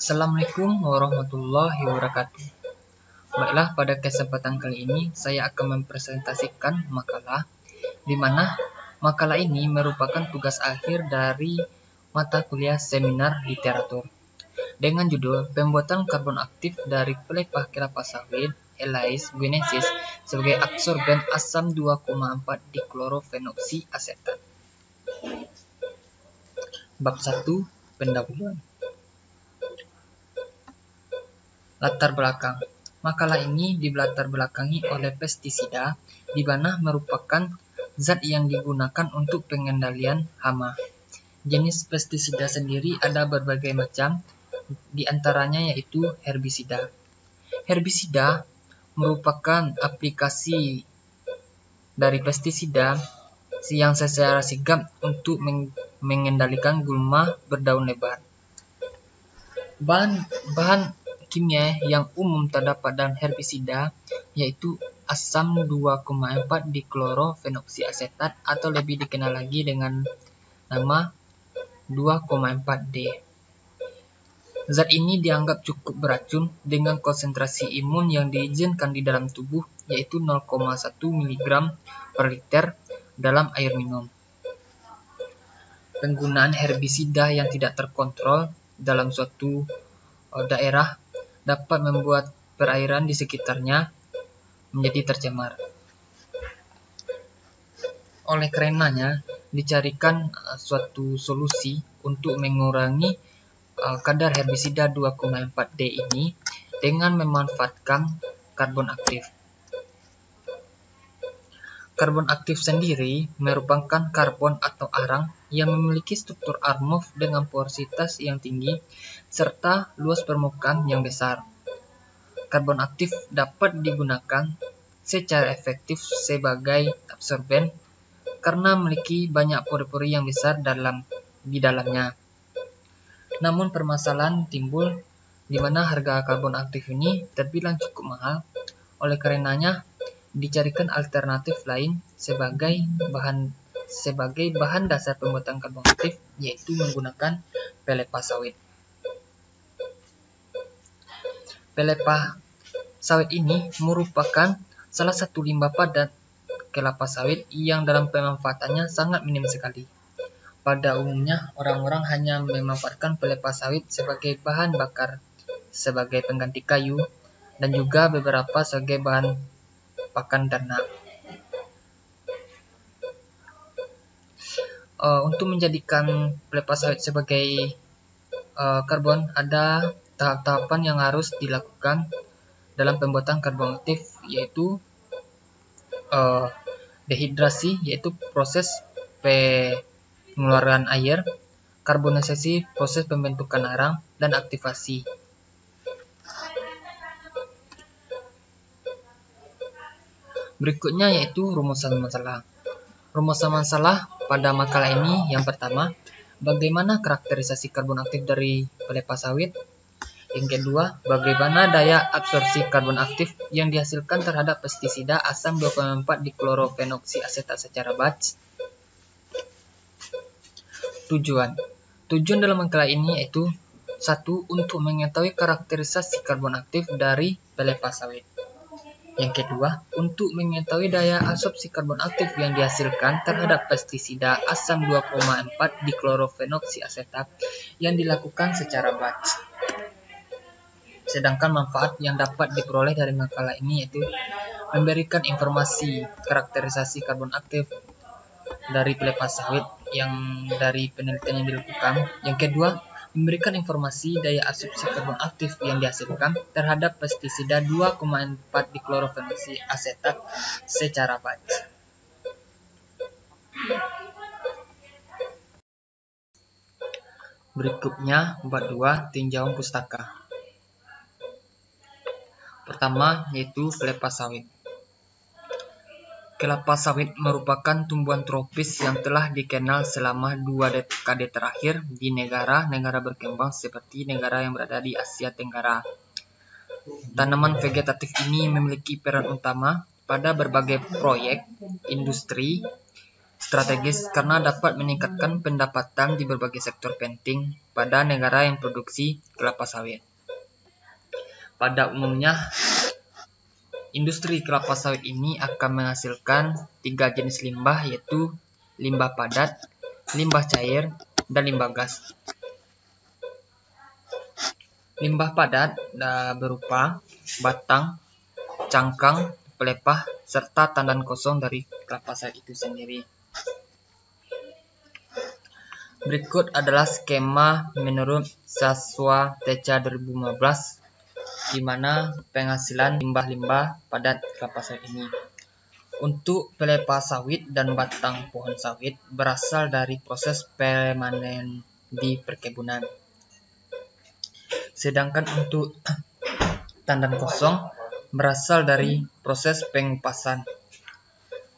Assalamualaikum warahmatullahi wabarakatuh. Baiklah, pada kesempatan kali ini saya akan mempresentasikan makalah di mana makalah ini merupakan tugas akhir dari mata kuliah seminar literatur dengan judul Pembuatan Karbon Aktif dari Pelepah Kelapa Sawit Elais guinensis sebagai absorben asam 2,4 diklorofenoksiasetat. Bab 1. Pendahuluan. Latar belakang. Makalah ini dilatar belakangi oleh pestisida, di mana merupakan zat yang digunakan untuk pengendalian hama. Jenis pestisida sendiri ada berbagai macam, di antaranya yaitu herbisida. Herbisida merupakan aplikasi dari pestisida yang secara sigap untuk mengendalikan gulma berdaun lebar. Bahan kimia yang umum terdapat dalam herbisida yaitu asam 2,4 diklorofenoksiasetat atau lebih dikenal lagi dengan nama 2,4-D. Zat ini dianggap cukup beracun dengan konsentrasi imun yang diizinkan di dalam tubuh yaitu 0,1 mg per liter dalam air minum. Penggunaan herbisida yang tidak terkontrol dalam suatu daerah dapat membuat perairan di sekitarnya menjadi tercemar. Oleh karenanya, dicarikan suatu solusi untuk mengurangi kadar herbisida 2,4-D ini dengan memanfaatkan karbon aktif. Karbon aktif sendiri merupakan karbon atau arang yang memiliki struktur armov dengan porositas yang tinggi serta luas permukaan yang besar. Karbon aktif dapat digunakan secara efektif sebagai absorben karena memiliki banyak pori-pori yang besar di dalamnya. Namun permasalahan timbul di mana harga karbon aktif ini terbilang cukup mahal. Oleh karenanya dicarikan alternatif lain sebagai bahan dasar pembuatan karbon aktif, yaitu menggunakan pelepah sawit. Pelepah sawit ini merupakan salah satu limbah padat kelapa sawit yang dalam pemanfaatannya sangat minim sekali. Pada umumnya, orang-orang hanya memanfaatkan pelepah sawit sebagai bahan bakar, sebagai pengganti kayu, dan juga beberapa sebagai bahan pakan ternak. Untuk menjadikan pelepah sawit sebagai karbon, ada tahap-tahapan yang harus dilakukan dalam pembuatan karbon aktif, yaitu dehidrasi, yaitu proses pengeluaran air, karbonisasi, proses pembentukan arang, dan aktivasi. Berikutnya yaitu rumusan masalah. Rumusan masalah pada makalah ini yang pertama, bagaimana karakterisasi karbon aktif dari pelepah sawit. Yang kedua, bagaimana daya absorpsi karbon aktif yang dihasilkan terhadap pestisida asam 2,4 diklorofenoksiasetat secara batch. Tujuan dalam makalah ini yaitu 1. Untuk mengetahui karakterisasi karbon aktif dari pelepah sawit. Yang kedua, untuk mengetahui daya absorpsi karbon aktif yang dihasilkan terhadap pestisida asam 2,4 diklorofenoksiasetat yang dilakukan secara batch. Sedangkan manfaat yang dapat diperoleh dari makalah ini yaitu memberikan informasi karakterisasi karbon aktif dari pelepah sawit yang dari penelitian yang dilakukan. Yang kedua, memberikan informasi daya absorpsi karbon aktif yang dihasilkan terhadap pestisida 2,4 diklorofenoksiasetat secara batch. Berikutnya, bab 2, tinjauan pustaka. Pertama, yaitu pelepah sawit. Kelapa sawit merupakan tumbuhan tropis yang telah dikenal selama 2 dekade terakhir di negara-negara berkembang seperti negara yang berada di Asia Tenggara. Tanaman vegetatif ini memiliki peran utama pada berbagai proyek industri strategis karena dapat meningkatkan pendapatan di berbagai sektor penting pada negara yang produksi kelapa sawit. Pada umumnya, industri kelapa sawit ini akan menghasilkan 3 jenis limbah, yaitu limbah padat, limbah cair, dan limbah gas. Limbah padat berupa batang, cangkang, pelepah, serta tandan kosong dari kelapa sawit itu sendiri. Berikut adalah skema menurut Sasua Teca 2015, di mana penghasilan limbah-limbah padat kelapa sawit ini. Untuk pelepah sawit dan batang pohon sawit berasal dari proses pemanen di perkebunan. Sedangkan untuk tandan kosong berasal dari proses pengupasan.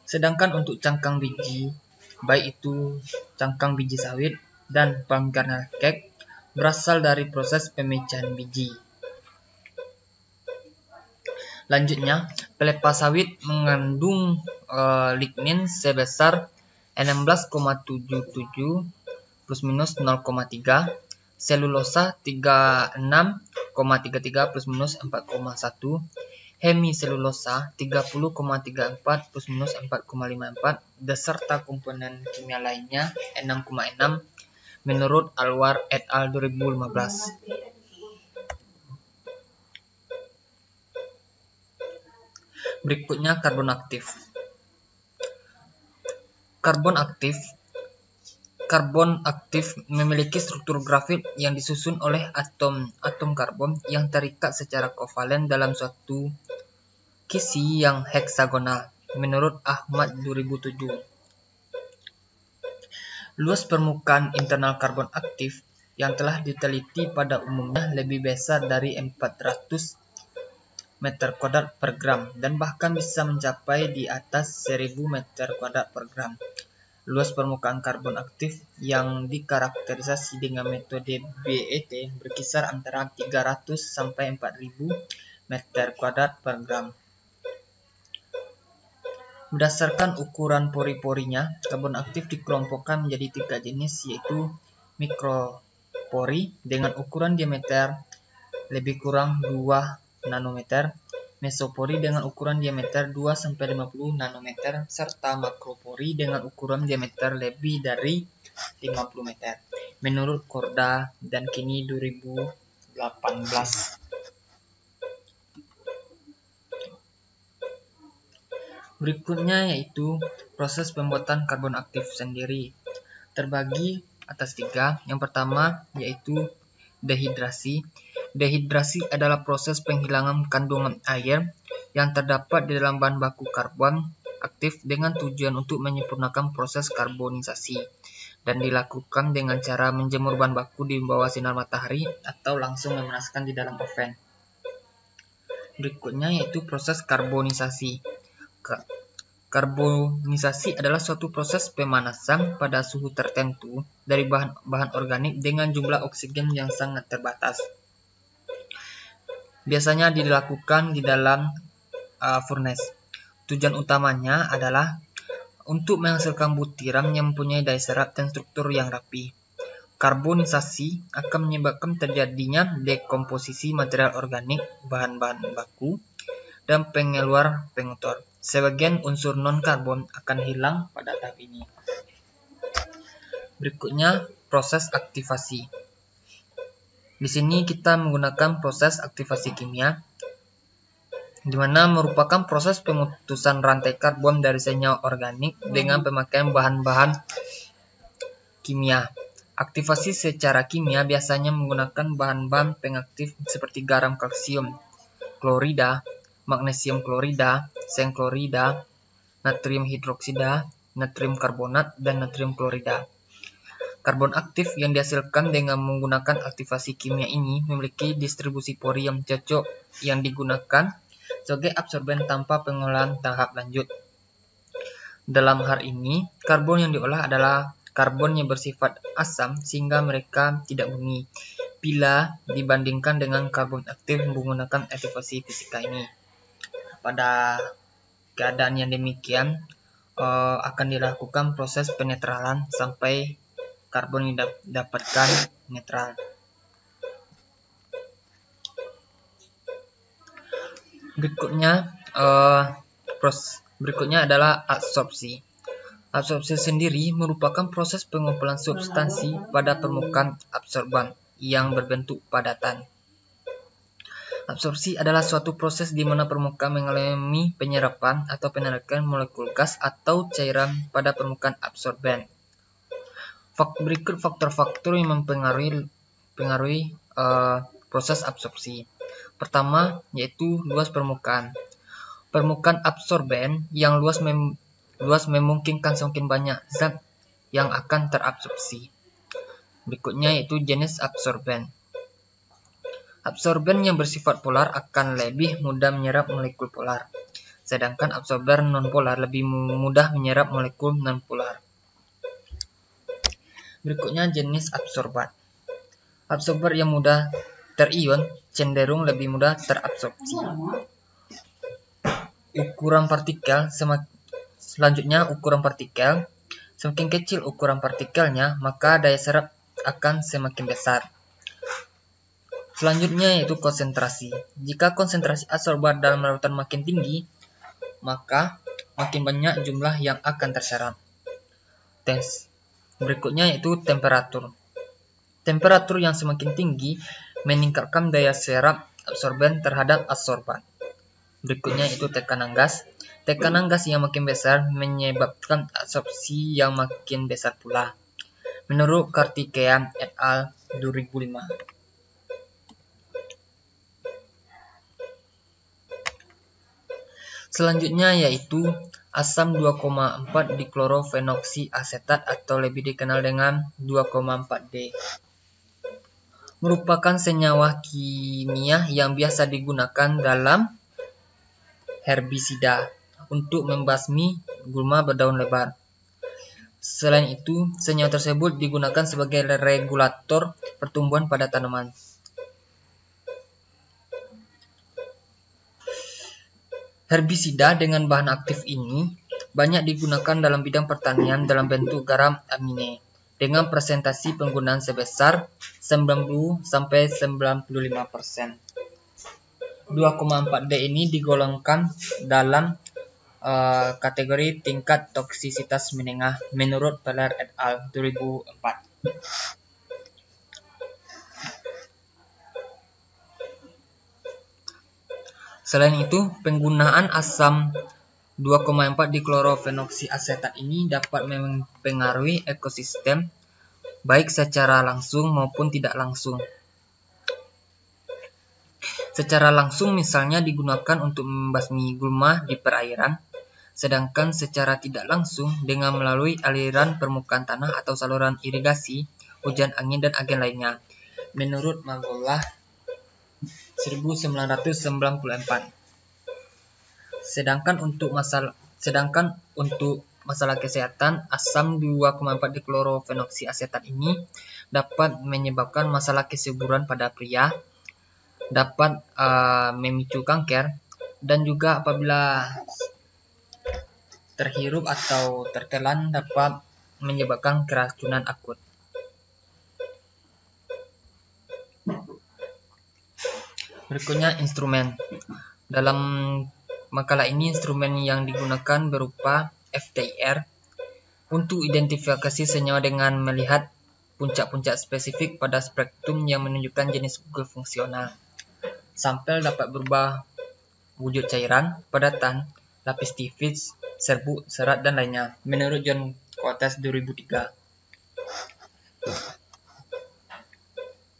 Sedangkan untuk cangkang biji, baik itu cangkang biji sawit dan palm kernel cake, berasal dari proses pemecahan biji. Lanjutnya, pelepah sawit mengandung lignin sebesar 16,77 plus minus 0,3, selulosa 36,33 plus minus 4,1, hemiselulosa 30,34 plus minus 4,54, beserta komponen kimia lainnya 6,6 menurut Alwar et al. 2015. Berikutnya karbon aktif. Karbon aktif memiliki struktur grafit yang disusun oleh atom karbon yang terikat secara kovalen dalam suatu kisi yang heksagonal menurut Ahmad 2007. Luas permukaan internal karbon aktif yang telah diteliti pada umumnya lebih besar dari 400 meter kuadrat per gram dan bahkan bisa mencapai di atas 1000 meter kuadrat per gram. Luas permukaan karbon aktif yang dikarakterisasi dengan metode BET berkisar antara 300 sampai 4000 meter kuadrat per gram. Berdasarkan ukuran pori-porinya, karbon aktif dikelompokkan menjadi 3 jenis, yaitu mikropori dengan ukuran diameter lebih kurang 2 nanometer, mesopori dengan ukuran diameter 2-50 nanometer, serta makropori dengan ukuran diameter lebih dari 50 meter, menurut Korda dan Kini 2018. Berikutnya yaitu proses pembuatan karbon aktif sendiri. Terbagi atas 3. Yang pertama yaitu dehidrasi. Dehidrasi adalah proses penghilangan kandungan air yang terdapat di dalam bahan baku karbon aktif dengan tujuan untuk menyempurnakan proses karbonisasi dan dilakukan dengan cara menjemur bahan baku di bawah sinar matahari atau langsung memanaskan di dalam oven. Berikutnya yaitu proses karbonisasi. Karbonisasi adalah suatu proses pemanasan pada suhu tertentu dari bahan organik dengan jumlah oksigen yang sangat terbatas. Biasanya dilakukan di dalam furnace. Tujuan utamanya adalah untuk menghasilkan butiran yang mempunyai daya serap dan struktur yang rapi. Karbonisasi akan menyebabkan terjadinya dekomposisi material organik, bahan-bahan baku, dan pengeluar-pengukur. Sebagian unsur non-karbon akan hilang pada tahap ini. Berikutnya, proses aktivasi. Di sini kita menggunakan proses aktivasi kimia, di mana merupakan proses pemutusan rantai karbon dari senyawa organik dengan pemakaian bahan-bahan kimia. Aktivasi secara kimia biasanya menggunakan bahan-bahan pengaktif seperti garam kalsium klorida, magnesium klorida, seng klorida, natrium hidroksida, natrium karbonat, dan natrium klorida. Karbon aktif yang dihasilkan dengan menggunakan aktivasi kimia ini memiliki distribusi pori yang cocok yang digunakan sebagai absorben tanpa pengolahan tahap lanjut. Dalam hal ini, karbon yang diolah adalah karbon yang bersifat asam sehingga mereka tidak bunyi bila dibandingkan dengan karbon aktif menggunakan aktivasi fisika ini. Pada keadaan yang demikian, akan dilakukan proses penetralan sampai karbon didapatkan netral. Berikutnya adalah absorpsi. Absorpsi sendiri merupakan proses pengumpulan substansi pada permukaan absorban yang berbentuk padatan. Absorpsi adalah suatu proses di mana permukaan mengalami penyerapan atau penarikan molekul gas atau cairan pada permukaan absorben. Berikut faktor-faktor yang mempengaruhi proses absorpsi. Pertama, yaitu luas permukaan. Permukaan absorben yang luas memungkinkan semakin banyak zat yang akan terabsorpsi. Berikutnya yaitu jenis absorben. Absorben yang bersifat polar akan lebih mudah menyerap molekul polar, sedangkan absorben non-polar lebih mudah menyerap molekul non-polar. Berikutnya jenis absorban. Absorber yang mudah terion cenderung lebih mudah terabsorpsi. Selanjutnya ukuran partikel. Semakin kecil ukuran partikelnya, maka daya serap akan semakin besar. Selanjutnya yaitu konsentrasi. Jika konsentrasi absorban dalam larutan makin tinggi, maka makin banyak jumlah yang akan terserap. Berikutnya yaitu temperatur. Temperatur yang semakin tinggi meningkatkan daya serap absorben terhadap adsorban. Berikutnya itu tekanan gas. Tekanan gas yang makin besar menyebabkan absorpsi yang makin besar pula. Menurut Kartikeyan et al. 2005. Selanjutnya yaitu asam 2,4 diklorofenoksiasetat atau lebih dikenal dengan 2,4-D. Merupakan senyawa kimia yang biasa digunakan dalam herbisida untuk membasmi gulma berdaun lebar. Selain itu, senyawa tersebut digunakan sebagai regulator pertumbuhan pada tanaman. Herbisida dengan bahan aktif ini banyak digunakan dalam bidang pertanian dalam bentuk garam amine dengan presentasi penggunaan sebesar 90-95%. 2,4-D ini digolongkan dalam kategori tingkat toksisitas menengah menurut Peller et al. 2004. Selain itu, penggunaan asam 2,4 diklorofenoksiasetat ini dapat mempengaruhi ekosistem baik secara langsung maupun tidak langsung. Secara langsung misalnya digunakan untuk membasmi gulma di perairan, sedangkan secara tidak langsung dengan melalui aliran permukaan tanah atau saluran irigasi, hujan angin, dan agen lainnya. Menurut Magollah 1994. Sedangkan untuk masalah kesehatan, asam 2,4 diklorofenoksiasetat ini dapat menyebabkan masalah kesuburan pada pria, dapat memicu kanker, dan juga apabila terhirup atau tertelan dapat menyebabkan keracunan akut. Berikutnya instrumen. Dalam makalah ini instrumen yang digunakan berupa FTIR untuk identifikasi senyawa dengan melihat puncak-puncak spesifik pada spektrum yang menunjukkan jenis fungsional. Sampel dapat berubah wujud cairan, padatan, lapis tipis, serbuk, serat, dan lainnya. Menurut John Coates 2003.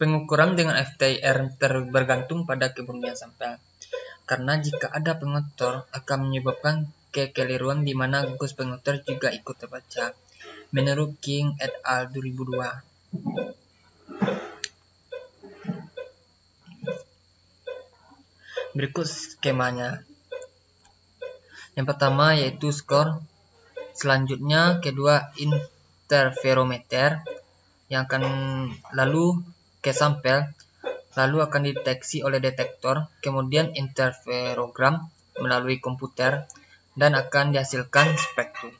Pengukuran dengan FTIR bergantung pada keberanian sampel. Karena jika ada pengotor akan menyebabkan kekeliruan di mana gugus pengotor juga ikut terbaca. Menurut King et al. 2002. Berikut skemanya. Yang pertama yaitu skor. Selanjutnya kedua interferometer yang akan lalu ke sampel, lalu akan dideteksi oleh detektor, kemudian interferogram melalui komputer, dan akan dihasilkan spektrum.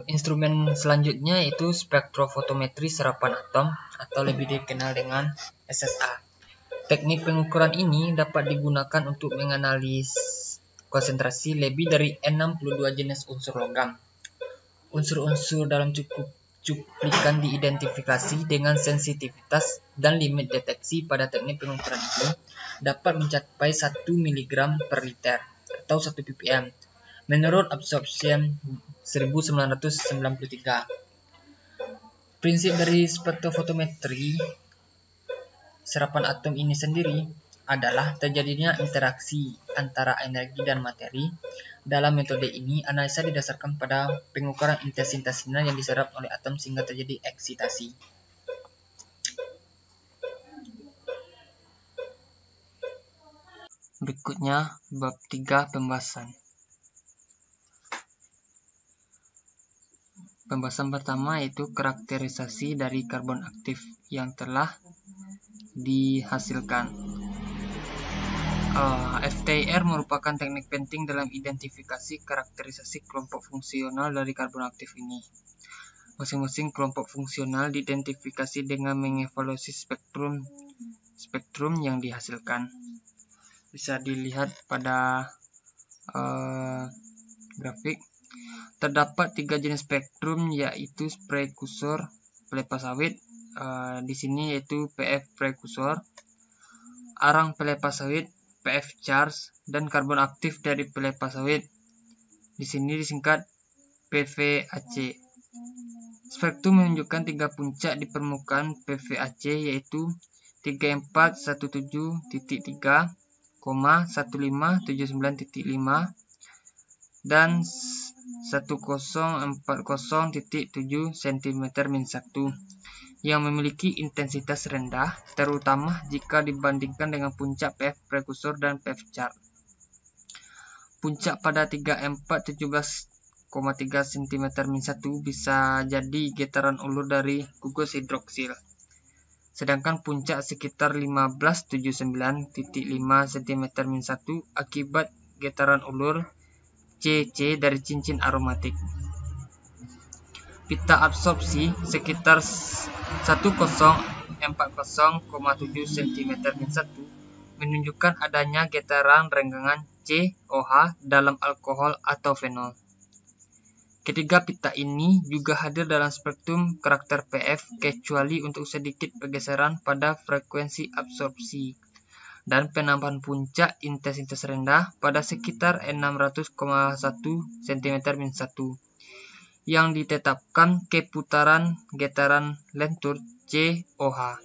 Instrumen selanjutnya yaitu spektrofotometri serapan atom atau lebih dikenal dengan SSA. Teknik pengukuran ini dapat digunakan untuk menganalisis konsentrasi lebih dari 62 jenis unsur logam. Unsur-unsur dalam cuplikan diidentifikasi dengan sensitivitas dan limit deteksi pada teknik pengukuran ini dapat mencapai 1 mg per liter atau 1 ppm menurut Absorption 1993. Prinsip dari spektrofotometri serapan atom ini sendiri adalah terjadinya interaksi antara energi dan materi. Dalam metode ini, analisa didasarkan pada pengukuran intensitas sinar yang diserap oleh atom sehingga terjadi eksitasi. Berikutnya, bab 3 pembahasan. Pembahasan pertama yaitu karakterisasi dari karbon aktif yang telah dihasilkan. FTIR merupakan teknik penting dalam identifikasi karakterisasi kelompok fungsional dari karbon aktif ini. Masing-masing kelompok fungsional diidentifikasi dengan mengevaluasi spektrum yang dihasilkan. Bisa dilihat pada grafik. Terdapat 3 jenis spektrum, yaitu prekursor pelepah sawit, di sini yaitu PF prekursor, arang pelepah sawit PF charge, dan karbon aktif dari pelepah sawit, di sini disingkat PVAC. Spektrum menunjukkan 3 puncak di permukaan PVAC, yaitu 3417.3, 1579.5 dan 1040.7 cm-1 yang memiliki intensitas rendah, terutama jika dibandingkan dengan puncak PF prekursor dan PF charge. Puncak pada 3417,3 cm-1 bisa jadi getaran ulur dari gugus hidroksil, sedangkan puncak sekitar 1579.5 cm-1 akibat getaran ulur CC dari cincin aromatik. Pita absorpsi sekitar 1040,7 cm-1 menunjukkan adanya getaran renggangan COH dalam alkohol atau fenol. Ketiga pita ini juga hadir dalam spektrum karakter PF kecuali untuk sedikit pergeseran pada frekuensi absorpsi dan penambahan puncak intensitas rendah pada sekitar 600,1 cm-1 yang ditetapkan keputaran getaran lentur COH.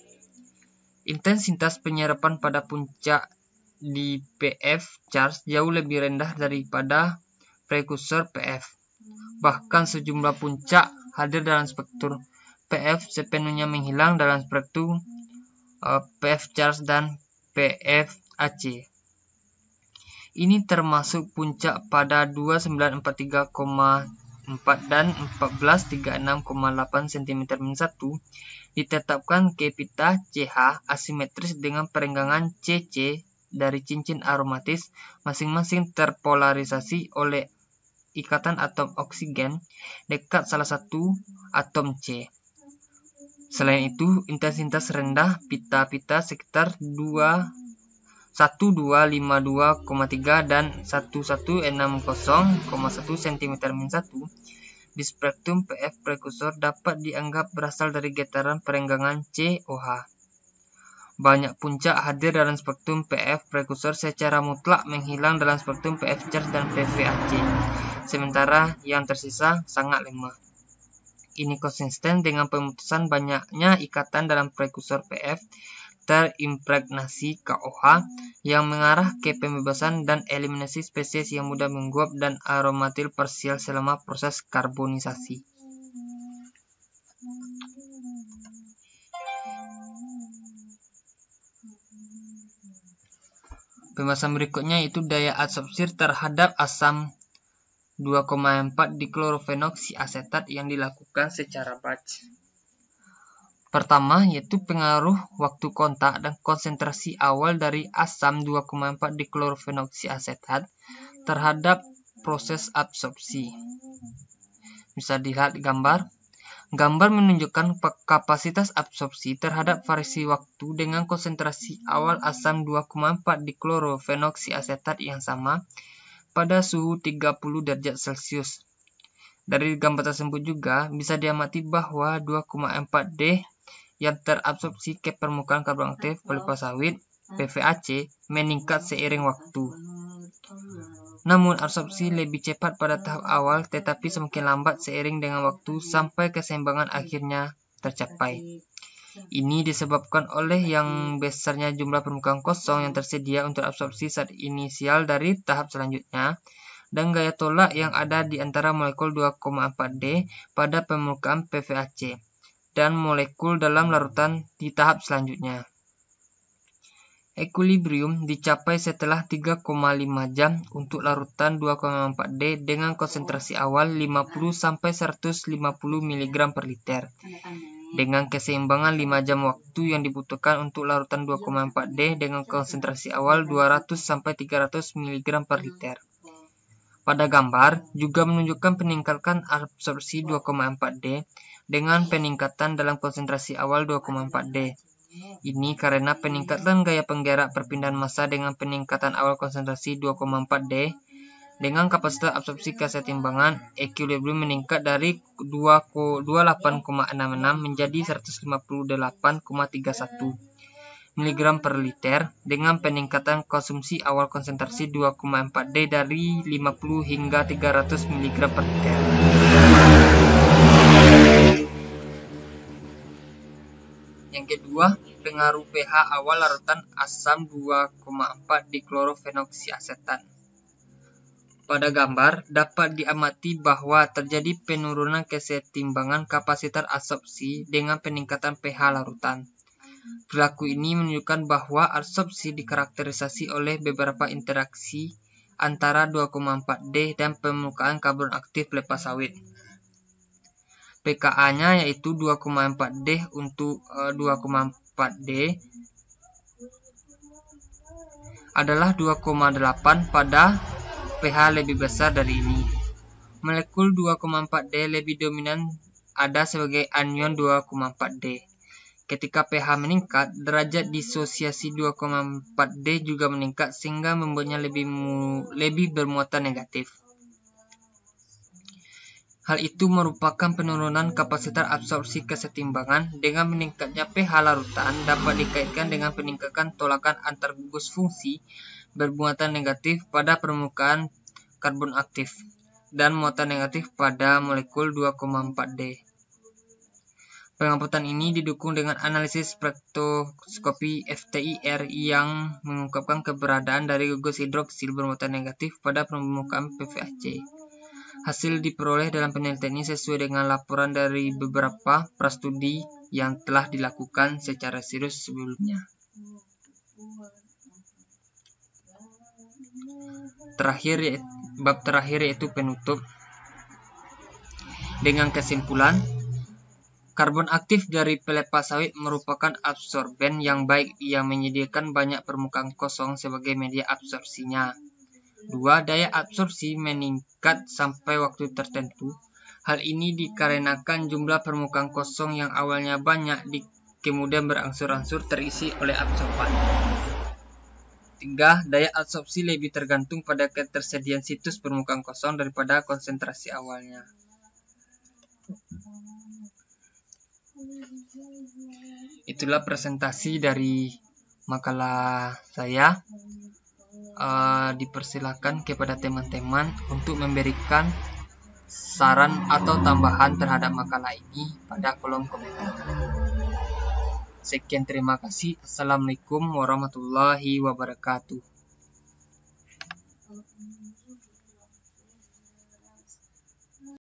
Intensitas penyerapan pada puncak di PF charge jauh lebih rendah daripada prekursor PF. Bahkan sejumlah puncak hadir dalam spektrum PF sepenuhnya menghilang dalam spektrum PF charge dan PFAC. Ini termasuk puncak pada 2943,4 dan 1436,8 cm-1 ditetapkan ke pita CH asimetris dengan perenggangan CC dari cincin aromatis masing-masing terpolarisasi oleh ikatan atom oksigen dekat salah satu atom C. Selain itu, intensitas rendah pita-pita sekitar 1252,3 dan 1160,1 cm-1 di spektrum PF prekursor dapat dianggap berasal dari getaran perenggangan COH. Banyak puncak hadir dalam spektrum PF prekursor secara mutlak menghilang dalam spektrum PF charge dan PVAC, sementara yang tersisa sangat lemah. Ini konsisten dengan pemutusan banyaknya ikatan dalam prekursor PF terimpregnasi KOH yang mengarah ke pembebasan dan eliminasi spesies yang mudah menguap dan aromatil parsial selama proses karbonisasi. Pembahasan berikutnya yaitu daya adsorpsi terhadap asam 2,4 diklorofenoksiasetat yang dilakukan secara batch. Pertama yaitu pengaruh waktu kontak dan konsentrasi awal dari asam 2,4 diklorofenoksiasetat terhadap proses absorpsi. Bisa dilihat di gambar. Gambar menunjukkan kapasitas absorpsi terhadap variasi waktu dengan konsentrasi awal asam 2,4 diklorofenoksiasetat yang sama pada suhu 30 derajat Celcius. Dari gambar tersebut juga bisa diamati bahwa 2,4D yang terabsorpsi ke permukaan karbon aktif pelupa sawit PVAC meningkat seiring waktu. Namun absorpsi lebih cepat pada tahap awal tetapi semakin lambat seiring dengan waktu sampai keseimbangan akhirnya tercapai. Ini disebabkan oleh yang besarnya jumlah permukaan kosong yang tersedia untuk absorpsi saat inisial dari tahap selanjutnya dan gaya tolak yang ada di antara molekul 2,4D pada permukaan PVAC dan molekul dalam larutan di tahap selanjutnya. Equilibrium dicapai setelah 3,5 jam untuk larutan 2,4D dengan konsentrasi awal 50-150 mg per liter. Dengan keseimbangan 5 jam waktu yang dibutuhkan untuk larutan 2,4D dengan konsentrasi awal 200-300 mg per liter. Pada gambar juga menunjukkan peningkatan absorpsi 2,4D dengan peningkatan dalam konsentrasi awal 2,4D. Ini karena peningkatan gaya penggerak perpindahan massa dengan peningkatan awal konsentrasi 2,4D dengan kapasitas absorpsi kesetimbangan equilibrium meningkat dari 28,66 menjadi 158,31 mg per liter dengan peningkatan konsumsi awal konsentrasi 2,4D dari 50 hingga 300 mg per liter. Yang kedua, pengaruh pH awal larutan asam 2,4 diklorofenoksiasetat. Pada gambar dapat diamati bahwa terjadi penurunan kesetimbangan kapasitas absorpsi dengan peningkatan pH larutan. Perilaku ini menunjukkan bahwa absorpsi dikarakterisasi oleh beberapa interaksi antara 2,4D dan permukaan karbon aktif pelupa sawit. pKa-nya yaitu 2,4D untuk 2,4D adalah 2,8 pada pH lebih besar dari ini. Molekul 2,4D lebih dominan ada sebagai anion 2,4D. Ketika pH meningkat, derajat disosiasi 2,4D juga meningkat sehingga membuatnya lebih bermuatan negatif. Hal itu merupakan penurunan kapasitas absorpsi kesetimbangan. Dengan meningkatnya pH larutan dapat dikaitkan dengan peningkatan tolakan antar gugus fungsi bermuatan negatif pada permukaan karbon aktif dan muatan negatif pada molekul 2,4D. Pengamatan ini didukung dengan analisis spektroskopi FTIR yang mengungkapkan keberadaan dari gugus hidroksil bermuatan negatif pada permukaan PVAC. Hasil diperoleh dalam penelitian ini sesuai dengan laporan dari beberapa prastudi yang telah dilakukan secara serius sebelumnya. Bab terakhir yaitu penutup. Dengan kesimpulan, karbon aktif dari pelupa sawit merupakan absorben yang baik yang menyediakan banyak permukaan kosong sebagai media absorpsinya. 2. Daya absorpsi meningkat sampai waktu tertentu. Hal ini dikarenakan jumlah permukaan kosong yang awalnya banyak kemudian berangsur-angsur terisi oleh absorban. 3. Daya absorpsi lebih tergantung pada ketersediaan situs permukaan kosong daripada konsentrasi awalnya. Itulah presentasi dari makalah saya. Dipersilakan kepada teman-teman untuk memberikan saran atau tambahan terhadap makalah ini pada kolom komentar. Sekian, terima kasih. Assalamualaikum warahmatullahi wabarakatuh.